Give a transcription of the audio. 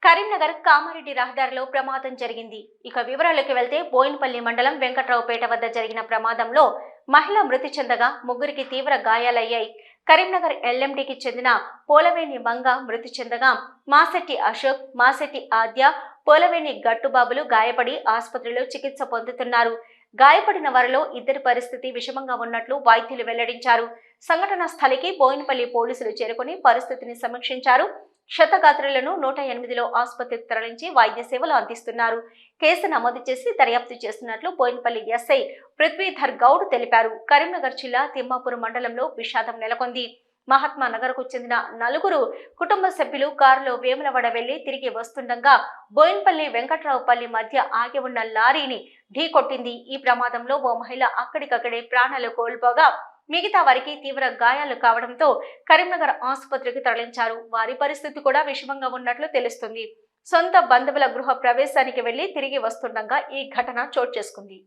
కరీంనగర్ కామారెడ్డి రహదారిలో ప్రమాదం జరిగింది. ఇక వివరాలకు వెళ్తే బోయినపల్లి మండలం వెంకట్రావుపేట వద్ద జరిగిన ప్రమాదంలో మహిళ మృతి చెందగా ముగ్గురికి తీవ్ర గాయాలయ్యాయి. కరీంనగర్ ఎల్ఎండికి చెందిన పోలవేణి మంగ మృతి చెందగా మాసెట్టి అశోక్, మాసెట్టి ఆద్య, పోలవేణి గట్టుబాబులు గాయపడి ఆసుపత్రిలో చికిత్స పొందుతున్నారు. గాయపడిన వారిలో ఇద్దరి పరిస్థితి విషమంగా ఉన్నట్లు వైద్యులు వెల్లడించారు. సంఘటన స్థలికి బోయినపల్లి పోలీసులు చేరుకుని పరిస్థితిని సమీక్షించారు. క్షతగాత్రులను 108లో ఆసుపత్రికి తరలించి వైద్య సేవలు అందిస్తున్నారు. కేసు నమోదు చేసి దర్యాప్తు చేస్తున్నట్లు బోయినపల్లి ఎస్ఐ పృథ్వీధర్ గౌడ్ తెలిపారు. కరీంనగర్ జిల్లా తిమ్మాపూర్ మండలంలో విషాదం నెలకొంది. మహాత్మా నగర్కు చెందిన 4 కుటుంబ సభ్యులు కారులో వేములవాడ వెళ్లి తిరిగి వస్తుండగా బోయినపల్లి వెంకట్రావుపల్లి మధ్య ఆగి ఉన్న లారీని ఢీకొట్టింది. ఈ ప్రమాదంలో ఓ మహిళ అక్కడికక్కడే ప్రాణాలు కోల్పోగా మిగతా వారికి తీవ్ర గాయాలు కావడంతో కరీంనగర్ ఆసుపత్రికి తరలించారు. వారి పరిస్థితి కూడా విషమంగా ఉన్నట్లు తెలుస్తుంది. సొంత బంధువుల గృహ ప్రవేశానికి వెళ్లి తిరిగి వస్తుండగా ఈ ఘటన చోటు చేసుకుంది.